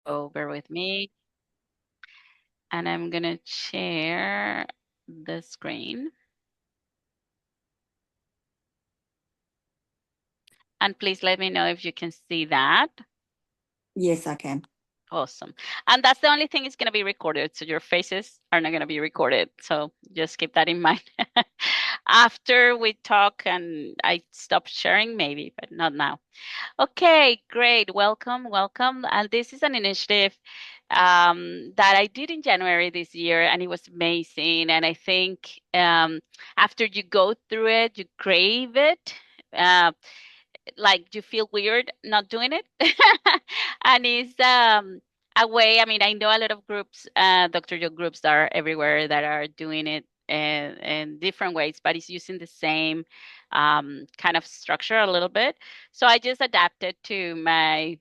So bear with me. And I'm going to share the screen. And please let me know if you can see that. Yes, I can. Awesome. And that's the only thing is going to be recorded. So your faces are not going to be recorded. So just keep that in mind. After we talk and I stop sharing, maybe, but not now. Okay, great. Welcome, welcome. And this is an initiative that I did in January this year, and it was amazing. And I think after you go through it, you crave it. Uh, like you feel weird not doing it. And it's a way, I mean, I know a lot of groups, Dr. Joe groups that are everywhere that are doing it in different ways, but it's using the same kind of structure a little bit. So I just adapted to my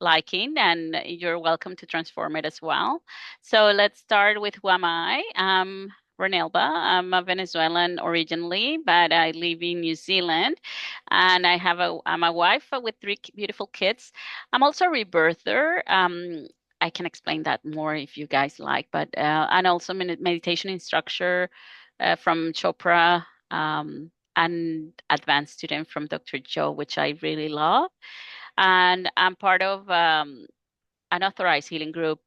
liking, and you're welcome to transform it as well. So let's start with who am I? Renelba. I'm a Venezuelan originally, but I live in New Zealand, and I'm a wife with three beautiful kids. I'm also a rebirther. I can explain that more if you guys like, but and also meditation instructor from Chopra, and advanced student from Dr. Joe, which I really love. And I'm part of an authorized healing group,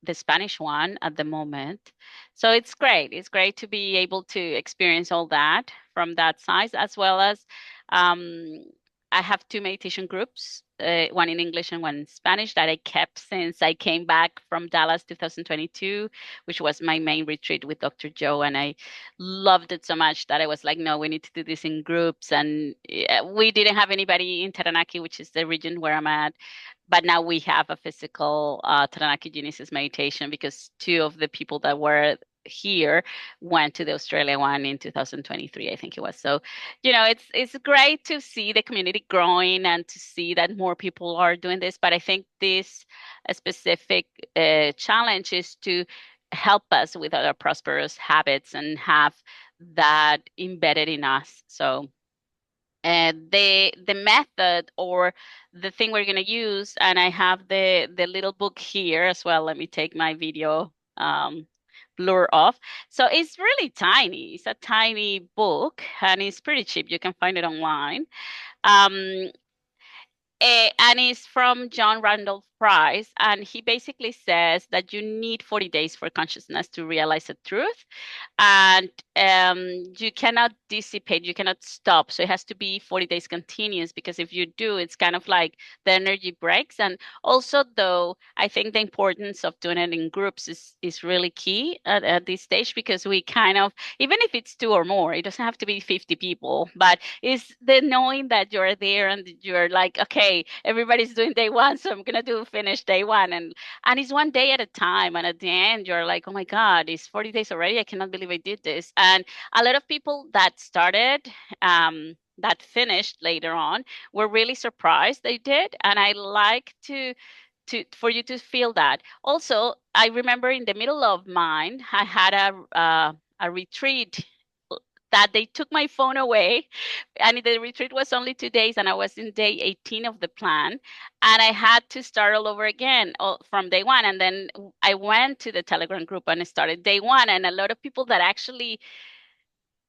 the Spanish one at the moment. So it's great. It's great to be able to experience all that from that side, as well as um, I have two meditation groups, one in English and one in Spanish, that I kept since I came back from Dallas 2022, which was my main retreat with Dr. Joe. And I loved it so much that I was like, no, we need to do this in groups. And we didn't have anybody in Taranaki, which is the region where I'm at, but now we have a physical Taranaki Genesis meditation because two of the people that were here went to the Australia one in 2023, I think it was. So, it's great to see the community growing and to see that more people are doing this. But I think this specific challenge is to help us with our prosperous habits and have that embedded in us. So the method or the thing we're going to use, and I have the little book here as well. Let me take my video blur off. So it's really tiny. It's a tiny book, and it's pretty cheap. You can find it online. um, and it's from John Randolph Price, and he basically says that you need 40 days for consciousness to realize the truth, and you cannot dissipate, you cannot stop. So it has to be 40 days continuous, because if you do, it's kind of like the energy breaks. And also, though, I think the importance of doing it in groups is really key at this stage, because we kind of, even if it's two or more, it doesn't have to be 50 people, but it's the knowing that you're there and you're like, okay, everybody's doing day one, so I'm gonna do finish day one, and it's one day at a time. And at the end, you're like, oh my God, it's 40 days already. I cannot believe I did this. And a lot of people that started, that finished later on, were really surprised they did. And I like for you to feel that. Also, I remember in the middle of mine, I had a retreat that they took my phone away, and the retreat was only 2 days, and I was in day 18 of the plan, and I had to start all over again from day one. And then I went to the Telegram group and I started day one, and a lot of people that actually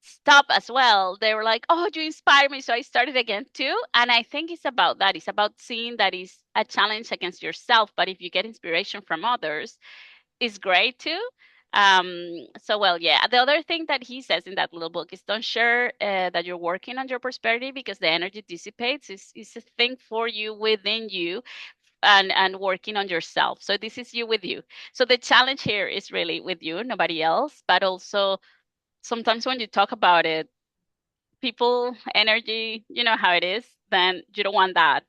stop as well, they were like, oh, you inspire me, so I started again too. And I think it's about that. It's about seeing that it's a challenge against yourself, but if you get inspiration from others, it's great too. So, well, yeah, the other thing that he says in that little book is don't share that you're working on your prosperity, because the energy dissipates. It's a thing for you, within you, and working on yourself. So this is you with you. So the challenge here is really with you, nobody else. But also, sometimes when you talk about it, people, energy, you know how it is, then you don't want that.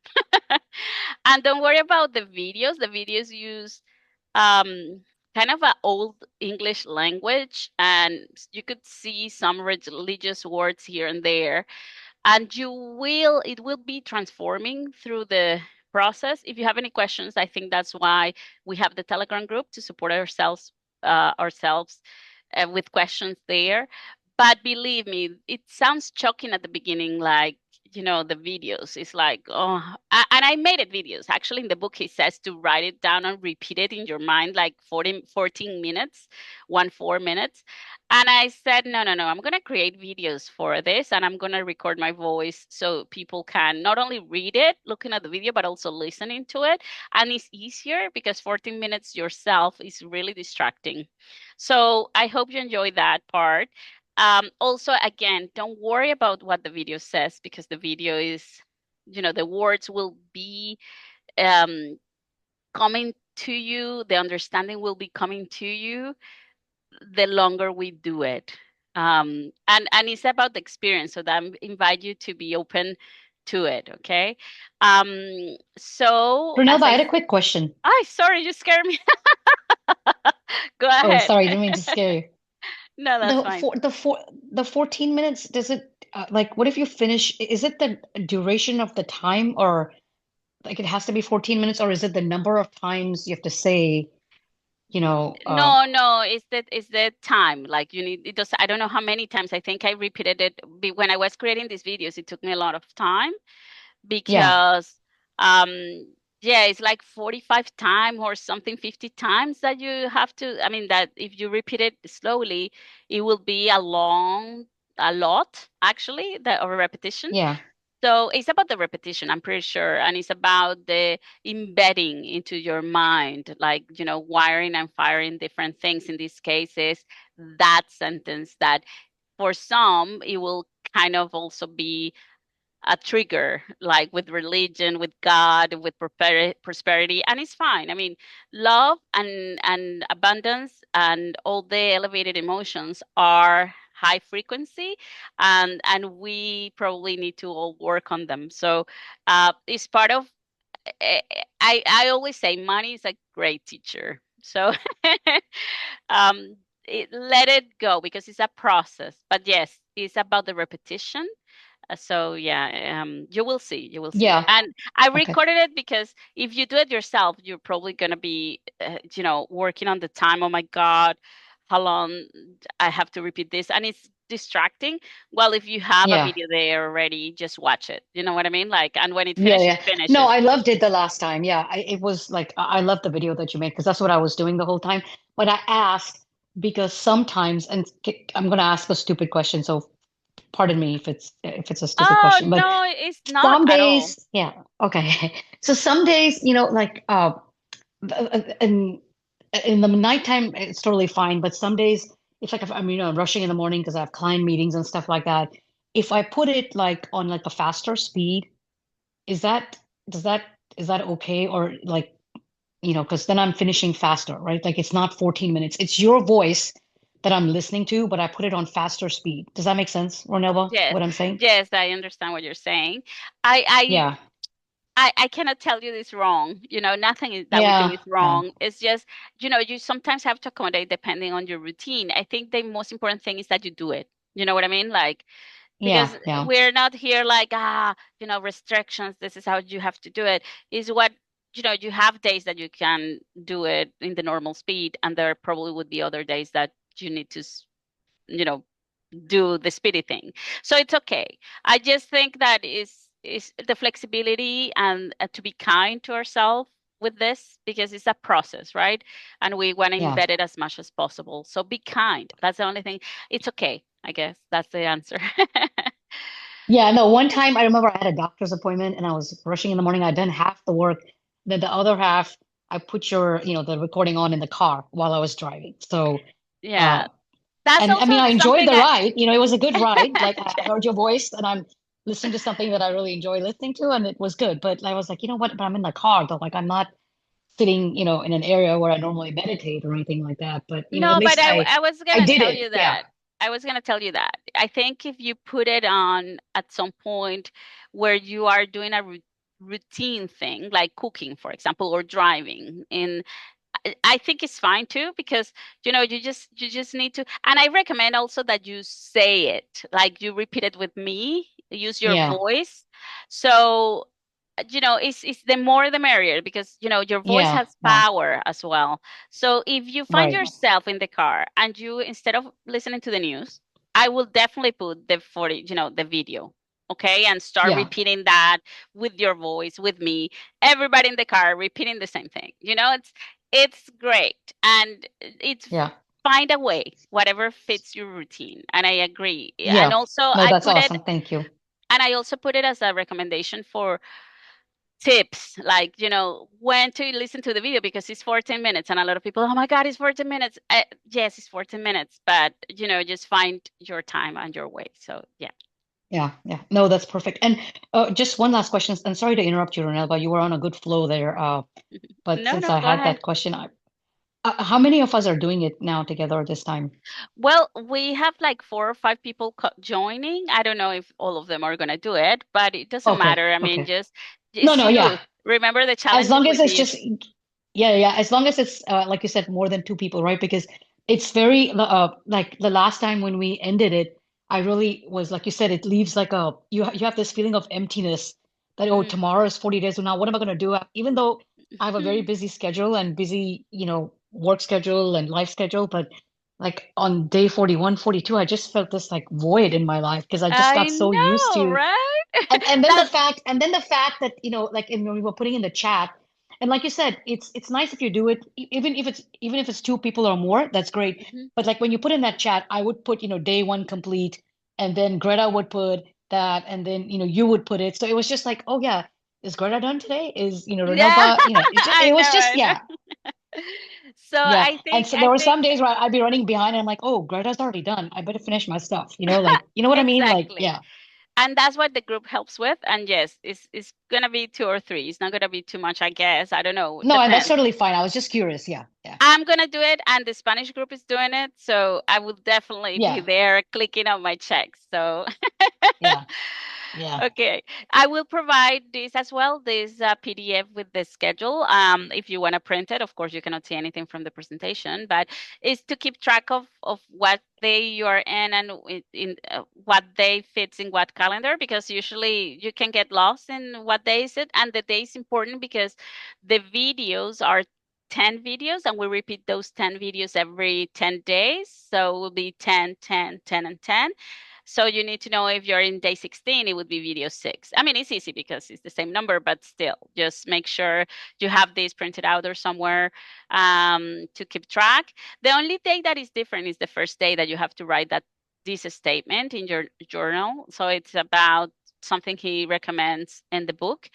And don't worry about the videos. The videos use um, kind of a old English language, and you could see some religious words here and there. And it will be transforming through the process. If you have any questions, I think that's why we have the Telegram group, to support ourselves with questions there. But believe me, it sounds shocking at the beginning, like the videos. It's like, oh, and I made it videos. Actually, in the book, he says to write it down and repeat it in your mind, like 14 minutes, 4 minutes. And I said, no, no, no, I'm going to create videos for this and I'm going to record my voice so people can not only read it, looking at the video, but also listening to it. And it's easier because 14 minutes yourself is really distracting. So I hope you enjoy that part. Also, again, don't worry about what the video says because the video is, the words will be um, coming to you, the understanding will be coming to you the longer we do it. And it's about the experience, so that I invite you to be open to it, okay? So as Renelda, I I, had a quick question. sorry, you scared me. Go Oh, ahead. sorry, didn't mean to scare you. No, that's The fine. four, the four, the 14 minutes, does it like what if you finish? Is it the duration of the time, or like it has to be 14 minutes, or is it the number of times you have to say, you know, No, no, it's the time. Like you need it does. I don't know how many times. I think I repeated it when I was creating these videos. It took me a lot of time yeah, because yeah, it's like 45 times or something, 50 times that you have to. I mean that if you repeat it slowly, it will be a lot actually, that of a repetition. yeah, So it's about the repetition, I'm pretty sure, and it's about the embedding into your mind, like, wiring and firing different things. In these cases, that sentence that for some, it will kind of also be a trigger, like with religion, with God, with prosperity, and it's fine. I mean, love and abundance and all the elevated emotions are high frequency, and we probably need to all work on them. So, it's part of. I always say money is a great teacher. So, um, let it go because it's a process. But yes, it's about the repetition. So yeah, you will see. yeah. And I Okay. recorded it because if you do it yourself, you're probably gonna be, working on the time. Oh my God, how long I have to repeat this, and it's distracting. Well, if you have a Yeah. video there already, just watch it. You know what I mean? Like, and when it Yeah, finishes, yeah. No, finishes. I loved it the last time. Yeah, it was like I loved the video that you made because that's what I was doing the whole time. But I asked because sometimes, and I'm going to ask a stupid question, so pardon me if it's a stupid Oh question, but no, it's not some at all. days, yeah, okay. So some days, like in in the nighttime, it's totally fine. But some days, it's like if I'm, rushing in the morning because I have client meetings and stuff like that. If I put it like on like a faster speed, is that does that is that okay? Or like, because then I'm finishing faster, right? Like it's not 14 minutes. It's your voice that I'm listening to, but I put it on faster speed. Does that make sense, Ronelva, Yes, what I'm saying? yes, I understand what you're saying. I I Yeah. I cannot tell you this wrong. Nothing that we do Yeah. is Yeah. wrong. It's just, you sometimes have to accommodate depending on your routine. I think the most important thing is that you do it. You know what I mean? Like, Yeah. because Yeah. we're not here like, restrictions, this is how you have to do it. Is what, you have days that you can do it in the normal speed, and there probably would be other days that you need to, you know, do the speedy thing. So it's okay. I just think that is the flexibility and to be kind to ourselves with this because it's a process, right? And we want to Yeah. embed it as much as possible. So be kind. That's the only thing. It's okay. I guess that's the answer. Yeah. No, one time I remember I had a doctor's appointment and I was rushing in the morning. I'd done half the work. Then the other half, I put the recording on in the car while I was driving. So, Yeah. uh, That's and I also mean, I enjoyed something the ride. It was a good ride. Like I yeah. heard your voice and I'm listening to something that I really enjoy listening to, and it was good. But I was like, you know what? But I'm in the car though. Like I'm not sitting, in an area where I normally meditate or anything like that. But at No, but least I was I gonna did tell it. you Yeah. that. I was gonna tell you that. I think if you put it on at some point where you are doing a routine thing, like cooking, for example, or driving, I think it's fine too because you just need to. And I recommend also that you say it, like you repeat it with me, use your Yeah. voice. So it's the more the merrier because your voice Yeah. has Yeah. power as well. So if you find Right. yourself in the car and you instead of listening to the news, I will definitely put the 40, the video. okay, and start Yeah. repeating that with your voice, with me, everybody in the car repeating the same thing. It's great, and it's Yeah. find a way, whatever fits your routine. And I agree. And Yeah. also No, that's awesome. Thank you. I also put it as a recommendation for tips, like, when to listen to the video, because it's 14 minutes, and a lot of people, oh my God, it's 14 minutes. Yes, it's 14 minutes, but just find your time and your way. So yeah. Yeah, yeah. No, that's perfect. And just one last question. And sorry to interrupt you, Ronelva. You were on a good flow there. But No, since no, I go had ahead. that question, how many of us are doing it now together this time? Well, we have like 4 or 5 people joining. I don't know if all of them are going to do it, but it doesn't Okay, matter. I mean, okay. just No, it's no, you. yeah. Remember, the As challenge long as with it's this. just, yeah, yeah. As long as it's like you said, more than two people, right? Because it's very like the last time when we ended it, I really was like you said, it leaves like you have this feeling of emptiness that oh, Mm. tomorrow is 40 days from now. What am I going to do? Even though I have a very busy schedule and busy, work schedule and life schedule, but like on day 41, 42, I just felt this like void in my life because I just I got so used know, to right? and then the That. fact that like when we were putting in the chat and like you said it's nice if you do it even if it's two people or more that's great Mhm. but like when you put in that chat I would put day one complete and then Greta would put that and then you would put it so it was just like oh yeah is Greta done today is Yeah, Renova I it know, was just I know. yeah So yeah I and think so there I were think some days where I'd be running behind and I'm like oh Greta's already done I better finish my stuff like what I mean like exactly. yeah And that's what the group helps with. And yes, it's gonna be 2 or 3. It's not gonna be too much, I guess. I don't know. no and that's Depends. totally fine I was just curious yeah yeah I'm gonna do it, and the Spanish group is doing it, so I will definitely be Yeah, there clicking on my checks. So yeah, yeah. okay, I will provide this as well, this PDF with the schedule. If you want to print it, of course, you cannot see anything from the presentation, but it's to keep track of what day you are in and in what day fits in what calendar, because usually you can get lost in what day is it, and the day is important because the videos are 10 videos, and we repeat those 10 videos every 10 days. So it will be 10, 10, 10, and 10. So you need to know if you're in day 16, it would be video 6. I mean, it's easy because it's the same number, but still, just make sure you have this printed out or somewhere to keep track. The only day that is different is the first day that you have to write this statement in your journal. So it's about something he recommends in the book.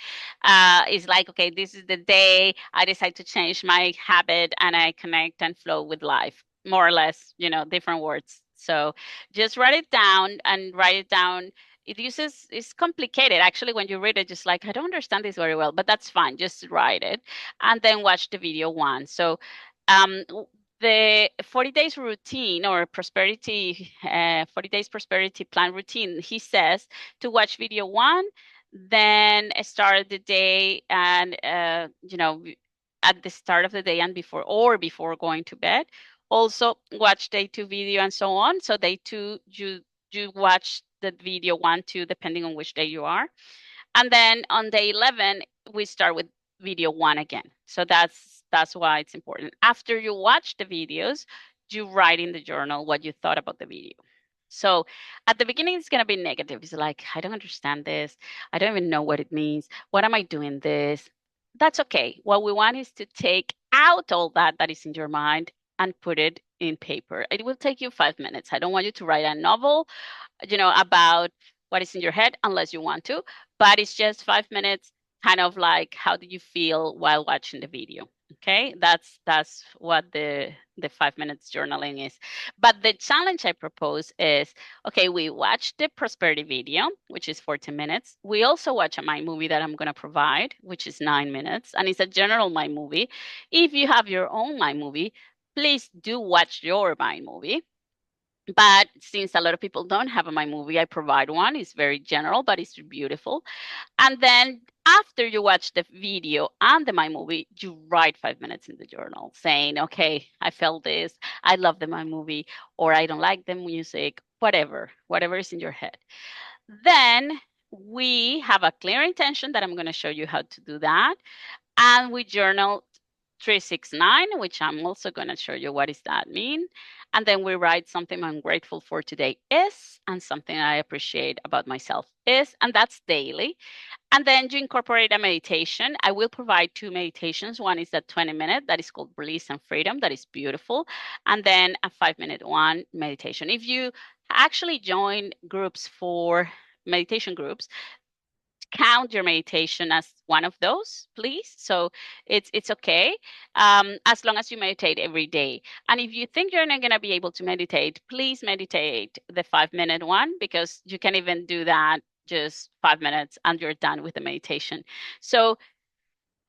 Is like, okay, this is the day I decide to change my habit and I connect and flow with life, more or less, different words. So just write it down and write it down. It's complicated actually when you read it, just like, I don't understand this very well, but that's fine. Just write it and then watch the video one. So um, the 40 days routine or prosperity, 40 days prosperity plan routine, he says to watch video one, then start the day and, at the start of the day and before going to bed. Also watch day two video and so on. So day two, you watch the video one, two, depending on which day you are. And then on day 11, we start with video one again. So that's why it's important. After you watch the videos, you write in the journal what you thought about the video. So at the beginning, it's going to be negative. It's like, I don't understand this. I don't even know what it means. What am I doing this? That's okay. What we want is to take out all that is in your mind and put it in paper. It will take you 5 minutes. I don't want you to write a novel, about what is in your head unless you want to, but it's just 5 minutes, kind of like, how do you feel while watching the video? Okay, that's what the 5 minutes journaling is. But the challenge I propose is, okay, we watch the prosperity video, which is 14 minutes. We also watch a mind movie that I'm going to provide, which is 9 minutes, and it's a general mind movie. If you have your own mind movie, please do watch your mind movie. But since a lot of people don't have a mind movie, I provide one. It's very general, but it's beautiful. And then after you watch the video and the My Movie, you write 5 minutes in the journal saying, okay, I felt this, I love the My Movie, or I don't like the music, whatever is in your head. Then we have a clear intention that I'm going to show you how to do that. And we journal 369, which I'm also going to show you what does that mean. And then we write something I'm grateful for today is, and something I appreciate about myself is, and that's daily. And then you incorporate a meditation. I will provide two meditations. One is a 20-minute that is called Release and Freedom. That is beautiful. And then a 5-minute one meditation. If you actually join groups for meditation groups, count your meditation as one of those, please. So it's okay, as long as you meditate every day. And if you think you're not going to be able to meditate, please meditate the 5-minute one, because you can even do that just 5 minutes and you're done with the meditation. So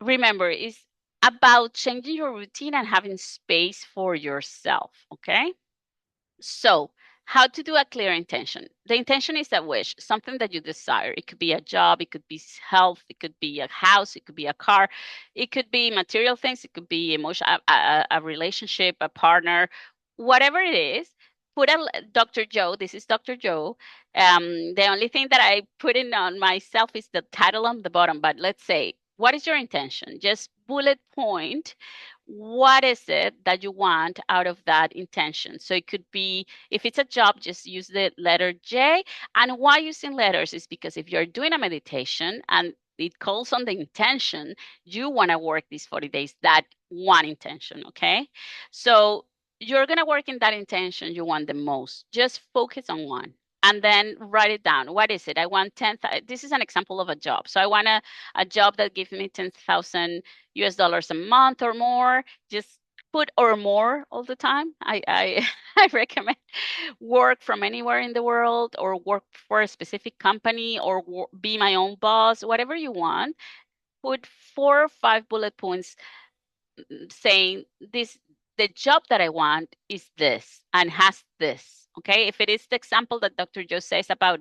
remember, it's about changing your routine and having space for yourself. Okay. So, how to do a clear intention? The intention is a wish, something that you desire. It could be a job, it could be health, it could be a house, it could be a car, it could be material things, it could be emotion, a relationship, a partner, whatever it is. Put a Dr. Joe. This is Dr. Joe. The only thing that I put in on myself is the title on the bottom. But let's say, what is your intention? Just bullet point what is it that you want out of that intention. So it could be, if it's a job, just use the letter J. And why using letters is because if you're doing a meditation and it calls on the intention, you want to work these 40 days, that one intention, okay? So you're going to work in that intention you want the most. Just focus on one and then write it down. What is it? I want 10. This is an example of a job. So I want a job that gives me 10,000 US dollars a month or more. Just put or more all the time. I I recommend work from anywhere in the world, or work for a specific company, or be my own boss, whatever you want. Put 4 or 5 bullet points saying this, the job that I want is this and has this. Okay. If it is the example that Dr. Joe says about,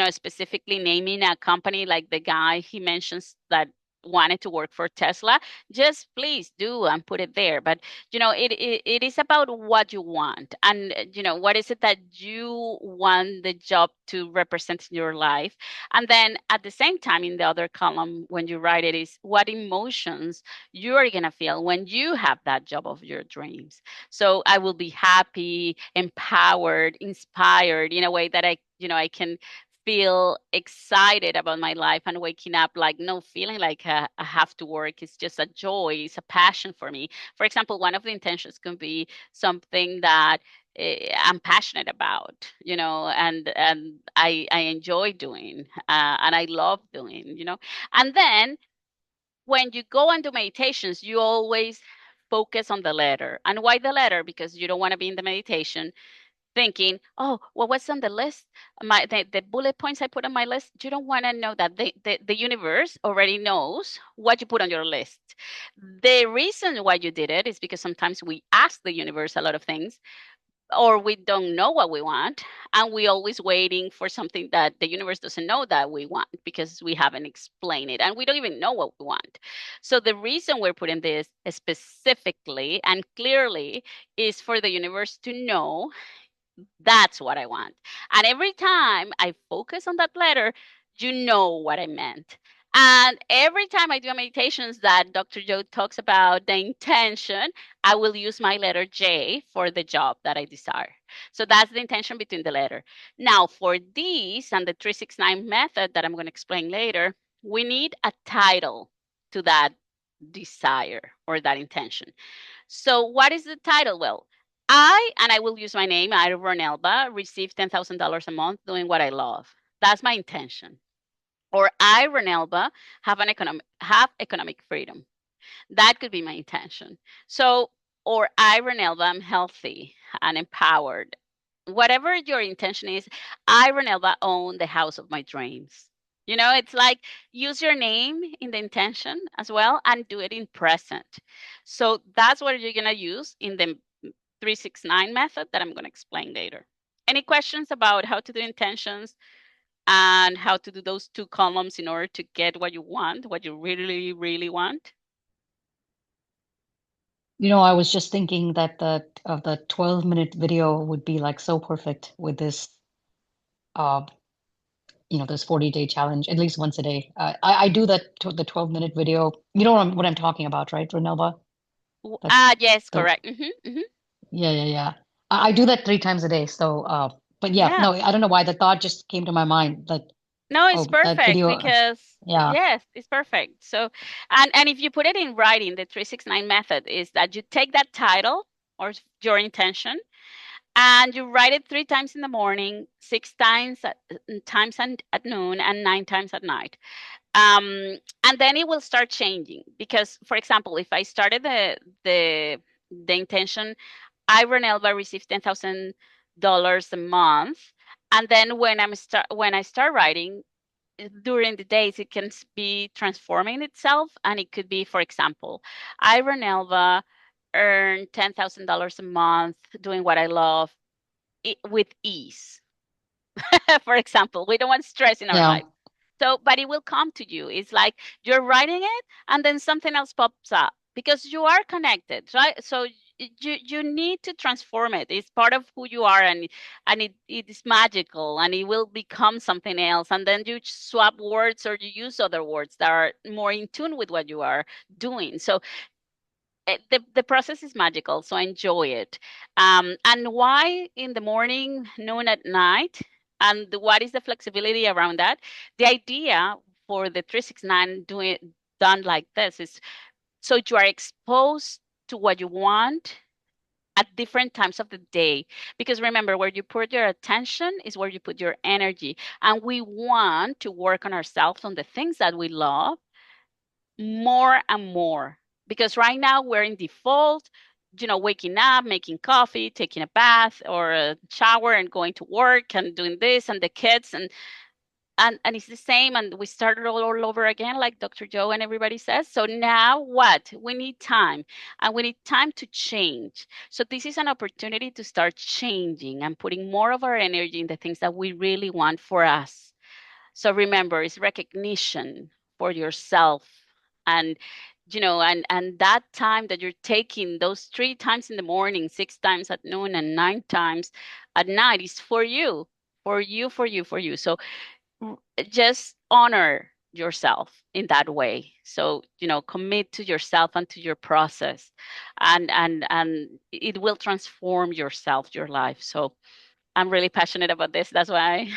specifically naming a company, like the guy he mentions that wanted to work for Tesla, just please do and put it there. But it is about what you want, and what is it that you want the job to represent in your life. And then at the same time, in the other column, when you write it, is what emotions you are going to feel when you have that job of your dreams. So I will be happy, empowered, inspired in a way that I can feel excited about my life and waking up like no feeling like I have to work. It's just a joy, it's a passion for me. For example, one of the intentions can be something that I'm passionate about, and I enjoy doing, and I love doing, and then when you go and do meditations, you always focus on the letter. And why the letter? Because you don't want to be in the meditation thinking, oh, well, what's on the list? The bullet points I put on my list. You don't want to know that the universe already knows what you put on your list. The reason why you did it is because sometimes we ask the universe a lot of things, or we don't know what we want, and we always waiting for something that the universe doesn't know that we want, because we haven't explained it and we don't even know what we want. So the reason we're putting this specifically and clearly is for the universe to know that's what I want. And every time I focus on that letter, you know what I meant. And every time I do meditations that Dr. Joe talks about the intention, I will use my letter J for the job that I desire. So that's the intention between the letter. Now, for these and the 369 method that I'm going to explain later, we need a title to that desire or that intention. So what is the title? Well, and I will use my name, I, Ronelba, receive $10,000 a month doing what I love. That's my intention. Or I, Ronelba, have economic freedom. That could be my intention. So, or I, Renelva, am healthy and empowered. Whatever your intention is, I, Renelva, own the house of my dreams. It's like use your name in the intention as well and do it in present. So that's what you're going to use in the 369 method that I'm going to explain later. Any questions about how to do intentions and how to do those two columns in order to get what you want, what you really, really want? I was just thinking that the 12-minute video would be like so perfect with uh, this 40-day challenge, at least once a day. I do the 12-minute video. You know what I'm talking about, right, Renelva? That Yes, the correct. Hmm. Hmm. Yeah, yeah, yeah. I do that 3 times a day. So, but yeah, Yeah. no, I don't know why the thought just came to my mind. Like, No, it's oh, that perfect video. because Yeah, yes, it's perfect. So, and if you put it in writing, the 369 method is that you take that title or your intention and you write it 3 times in the morning, 6 times at noon, and 9 times at night. And then it will start changing because, for example, if I started the intention, I Renelva receive $10,000 a month, and then when I start writing during the days, it can be transforming itself, and it could be, for example, I Renelva earn $10,000 a month doing what I love with ease. For example, we don't want stress in our yeah, life. So, but it will come to you. It's like you're writing it and then something else pops up because you are connected, right? So you need to transform it. It's part of who you are, and it is magical, and it will become something else. And then you swap words or you use other words that are more in tune with what you are doing. So the process is magical, so enjoy it. And why in the morning, noon, at night, and what is the flexibility around that? The idea for the 369 doing done like this is so you are exposed to what you want at different times of the day, because remember, where you put your attention is where you put your energy, and we want to work on ourselves, on the things that we love, more and more, because right now we're in default, waking up, making coffee, taking a bath or a shower, and going to work and doing this, and the kids, and it's the same, and we started all over again, like Dr. Joe and everybody says. So now what? We need time, and we need time to change. So this is an opportunity to start changing and putting more of our energy in the things that we really want for us. So remember, it's recognition for yourself. And and that time that you're taking, those 3 times in the morning, 6 times at noon, and 9 times at night, is for you, for you, for you, for you. So just honor yourself in that way. So commit to yourself and to your process, and it will transform yourself, your life. So I'm really passionate about this. That's why.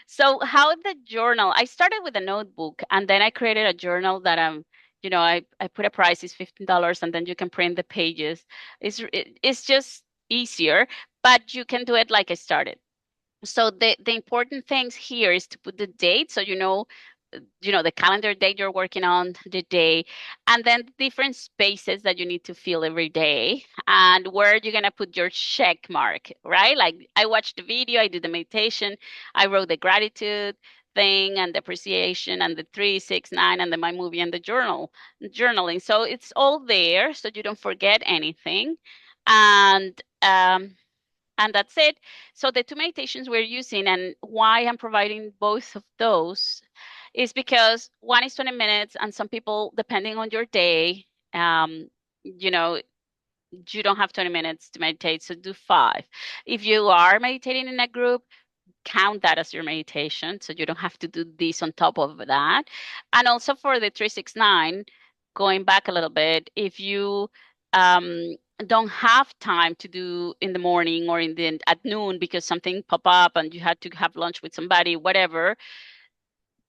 So how the journal, I started with a notebook, and then I created a journal that I put a price is $15, and then you can print the pages. It's just easier, but you can do it like I started. So the important things here is to put the date, so the calendar date you're working on, the day, and then different spaces that you need to fill every day, and where you're going to put your check mark, right? Like, I watched the video, I did the meditation, I wrote the gratitude thing and the appreciation and the 369, and then my movie and the journaling. So it's all there, so you don't forget anything. And that's it. So the two meditations we're using, and why I'm providing both of those, is because one is 20 minutes, and some people, depending on your day, you know, you don't have 20 minutes to meditate, so do 5. If you are meditating in a group, count that as your meditation, so you don't have to do this on top of that. And also for the 369, going back a little bit, if you don't have time to do in the morning or at noon because something pop up and you had to have lunch with somebody, whatever,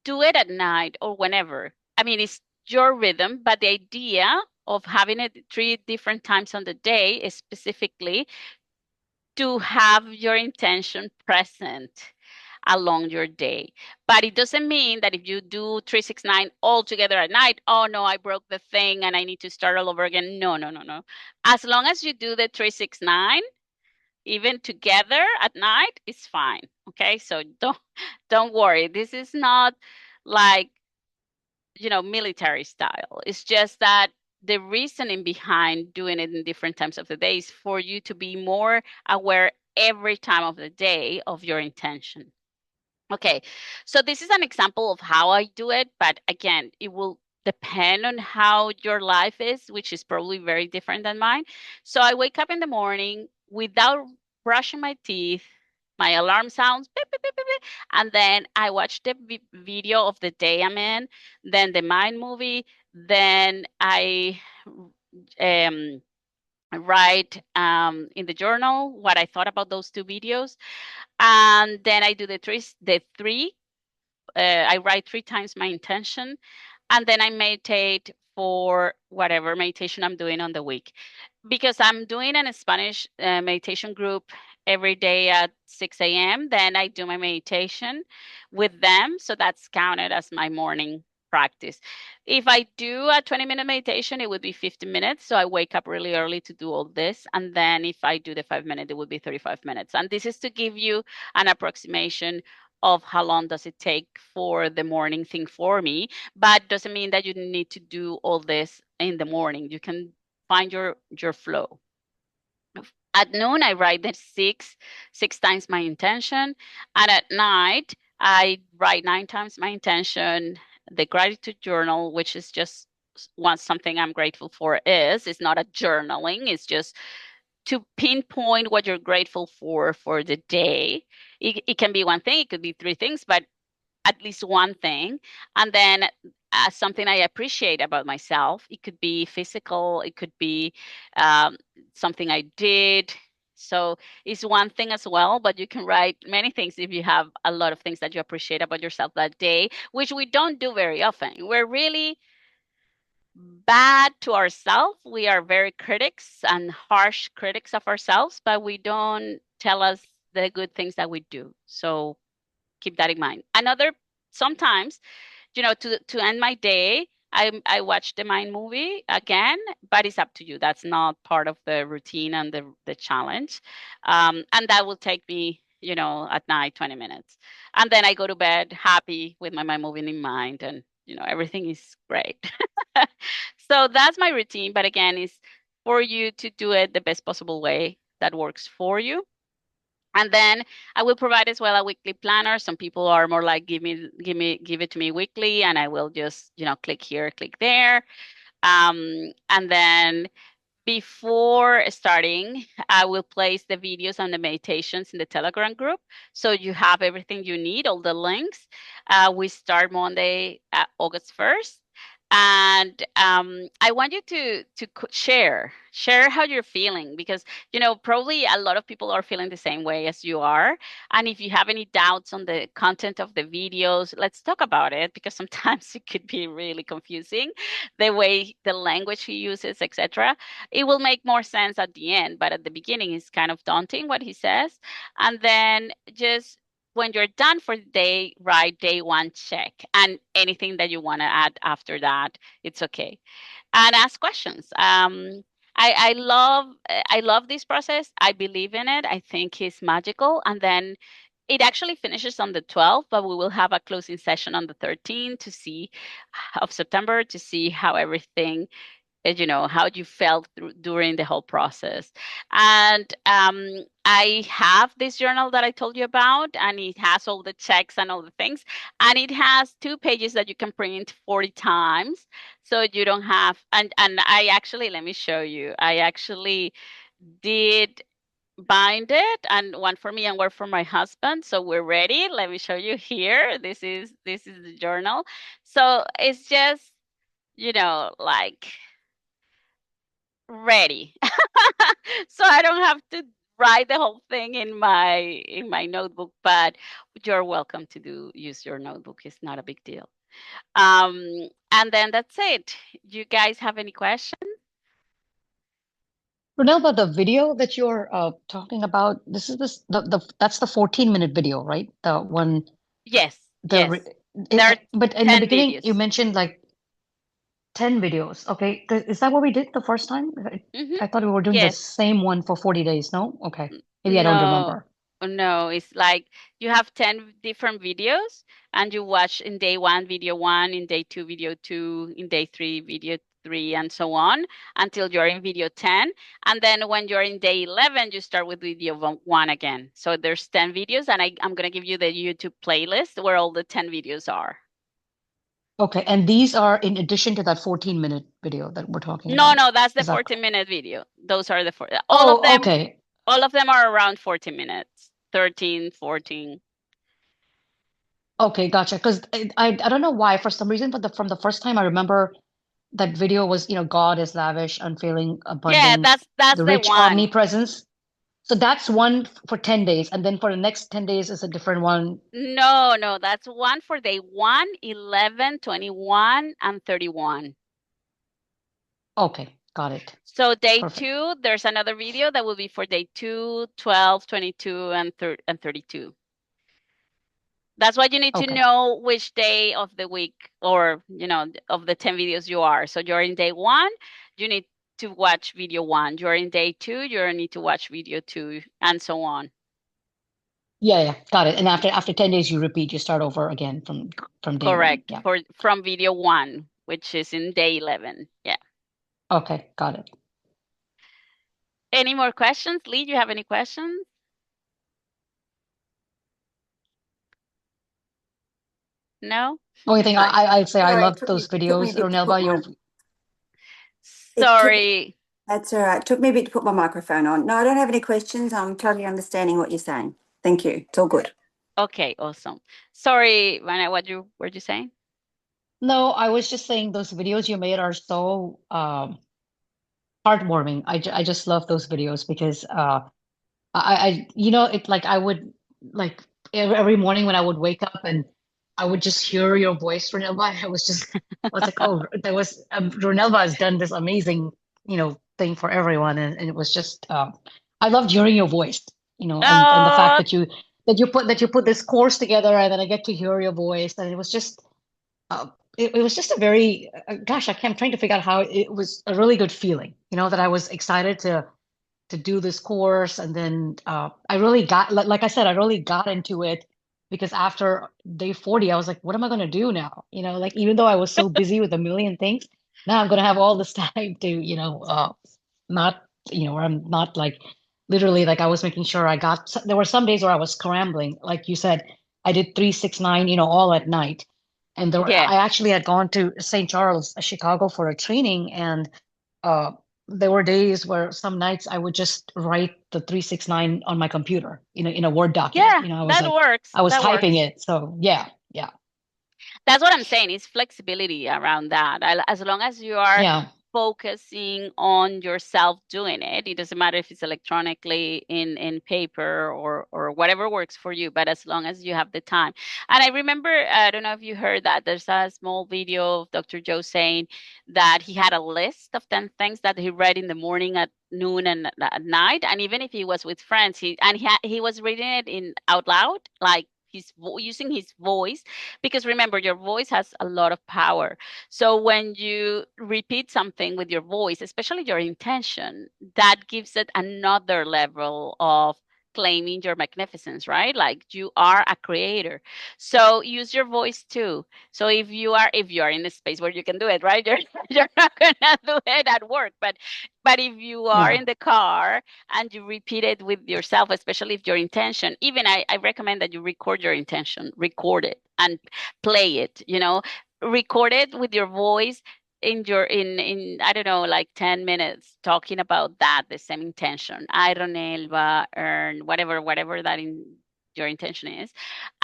do it at night or whenever. I mean, it's your rhythm, but the idea of having it 3 different times on the day is specifically to have your intention present along your day. But it doesn't mean that if you do 369 all together at night, oh no, I broke the thing and I need to start all over again. No, no, no, no. As long as you do the 369, even together at night, it's fine. Okay, so don't worry. This is not like military style. It's just that the reasoning behind doing it in different times of the day is for you to be more aware every time of the day of your intention. Okay, so this is an example of how I do it, but again, it will depend on how your life is, which is probably very different than mine. So I wake up in the morning without brushing my teeth. My alarm sounds, beep, beep, beep, beep, beep, and then I watch the video of the day I'm in, then the mind movie, then I um, I write in the journal what I thought about those two videos, and then I do the three. I write 3 times my intention, and then I meditate for whatever meditation I'm doing on the week. Because I'm doing a Spanish meditation group every day at 6 a.m., then I do my meditation with them. So that's counted as my morning practice. If I do a 20-minute meditation, it would be 50 minutes. So I wake up really early to do all this. And then if I do the 5 minute, it would be 35 minutes. And this is to give you an approximation of how long does it take for the morning thing for me, but doesn't mean that you need to do all this in the morning. You can find your flow. At noon, I write the six times my intention, and at night, I write 9 times my intention. The gratitude journal, which is just something I'm grateful for, it's not a journaling. It's just to pinpoint what you're grateful for the day. It can be one thing, it could be 3 things, but at least one thing. And then something I appreciate about myself. It could be physical, it could be um, something I did. So it's one thing as well, but you can write many things if you have a lot of things that you appreciate about yourself that day, which we don't do very often. We're really bad to ourselves. We are very critics and harsh critics of ourselves, but we don't tell us the good things that we do. So keep that in mind. Sometimes, to end my day, I watch the Mind movie again, but it's up to you. That's not part of the routine and the challenge, and that will take me, at night 20 minutes, and then I go to bed happy with my Mind movie in mind, and everything is great. So that's my routine, but again, it's for you to do it the best possible way that works for you. And then I will provide as well a weekly planner. Some people are more like give it to me weekly, and I will just click here, click there. And then before starting, I will place the videos and the meditations in the Telegram group. So you have everything you need, all the links. We start Monday, August 1st. And I want you to share how you're feeling, because probably a lot of people are feeling the same way as you are. And if you have any doubts on the content of the videos, let's talk about it, because sometimes it could be really confusing, the way the language he uses, etc. It will make more sense at the end, but at the beginning it's kind of daunting what he says. And then just when you're done for the day, write day one check, and anything that you want to add after that, it's okay. And ask questions. I love this process. I believe in it. I think it's magical. And then it actually finishes on the 12th, but we will have a closing session on the 13th of September to see how everything, how you felt during the whole process. And I have this journal that I told you about, and it has all the checks and all the things. And it has 2 pages that you can print 40 times. So you don't have, and I actually, let me show you. I actually did bind it, and one for me and one for my husband. So we're ready. Let me show you here. This is the journal. So it's just, like ready. So I don't have to write the whole thing in my notebook, but you're welcome to use your notebook. It's not a big deal. And then that's it. You guys have any questions? Ronelva, the video that you're talking about, this is the that's the 14-minute video, right? The one Yes, the yes. re- There are but in the 10 beginning you videos. mentioned like 10 videos. Okay, is that what we did the first time? Mm-hmm. I thought we were doing the Yes. same one for 40 days. No? Okay. Maybe I don't No, remember. no, it's like you have 10 different videos, and you watch in day one, video one, in day two, video two, in day three, video three, and so on until you're in video 10. And then when you're in day 11, you start with video one again. So there's 10 videos, and I'm going to give you the YouTube playlist where all the 10 videos are. Okay, and these are in addition to that 14-minute video that we're talking No, about. no, that's the Is that 14-minute video. Those are the four. Oh, okay. All of them are around 40 minutes, 13, 14. Okay, gotcha. Because I don't know why, for some reason, but from the first time I remember that video was, God is lavish, unfailing, Yeah, abundant, that's the the rich one. omnipresence. So that's one for 10 days. And then for the next 10 days is a different one. No, that's one for day 1, 11, 21, and 31. Okay, got it. So day Perfect. 2, there's another video that will be for day 2, 12, 22, and 32. That's why you need to Okay. know which day of the week or, of the 10 videos you are. So you're in day 1, you need to watch video 1. You're in day 2, you need to watch video 2, and so on. Yeah, got it. And after 10 days, you repeat, you start over again from day one. Correct. Yeah. From video 1, which is in day 11. Yeah. Okay, got it. Any more questions? Lee, do you have any questions? No? Only thing No. I'd say I Sorry, love those it took me a videos, bit to put Ronelva. my it took Sorry. that's all right. It took me a bit to put my microphone on. No, I don't have any questions. I'm totally understanding what you're saying. Thank you. It's all good. Okay, awesome. Sorry, Rana, what you were you saying? No, I was just saying those videos you made are so heartwarming. I just love those videos because it like I would like every morning when I would wake up and I would just hear your voice, Ronelva. I was like, oh, Ronelva has done this amazing, thing for everyone, and it was just, I loved hearing your voice, and the fact Oh, that you put this course together, and then I get to hear your voice, and uh, it was just a very, gosh, I'm trying to figure out how it was a really good feeling, that I was excited to do this course. And then I really got, like I said, I really got into it because after day 40, I was like, what am I going to do now? Like even though I was so busy with a million things, now I'm going to have all this time to, not, where I'm not like literally like I was making sure there were some days where I was scrambling. Like you said, I did 369, all at night. And yeah. I actually had gone to St. Charles, Chicago for a training, and uh, there were days where some nights I would just write the 369 on my computer, in a Word document. Yeah, I was that like, works. I was That typing works. it. So yeah, yeah, That's what I'm saying. It's flexibility around that. As long as you are yeah, focusing on yourself doing it, it doesn't matter if it's electronically in paper or whatever works for you, but as long as you have the time. And I remember, I don't know if you heard that there's a small video of Dr. Joe saying that he had a list of 10 things that he read in the morning, at noon, and at night. And even if he was with friends, he was reading it in out loud, like using his voice, because remember, your voice has a lot of power. So when you repeat something with your voice, especially your intention, that gives it another level of claiming your magnificence, right? Like you are a creator. So use your voice too. So if you are in a space where you can do it, right? You're not gonna do it at work, but if you are yeah, in the car and you repeat it with yourself, especially if your intention, even I recommend that you record your intention, record it and play it, record it with your voice in I don't know, like 10 minutes, talking about that, the same intention. I don't know, earn whatever that in your intention is,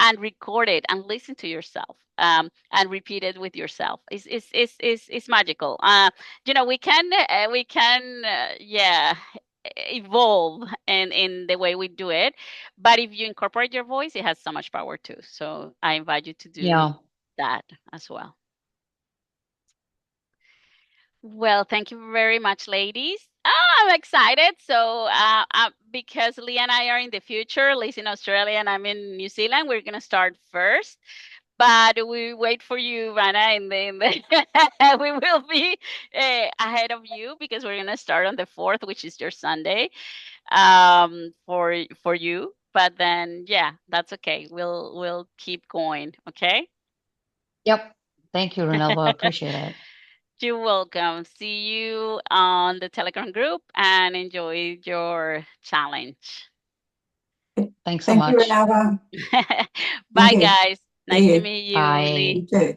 and record it and listen to yourself, and repeat it with yourself. It's magical. We can yeah, evolve in the way we do it, but if you incorporate your voice, it has so much power too. So I invite you to do yeah. that as well. Well, thank you very much, ladies. I'm excited. So, because Lee and I are in the future, Lee's in Australia and I'm in New Zealand, we're going to start first. But we wait for you, Rana, we will be ahead of you because we're going to start on the 4th, which is your Sunday, for you. But then, yeah, that's okay. We'll keep going. Okay. Yep. Thank you, Ronelva. Appreciate it. You're welcome. See you on the Telegram group and enjoy your challenge. Thanks so Thank you, much. Renata. Thank Bye, you. guys. See Nice to you. meet you, Bye. Lee. You too.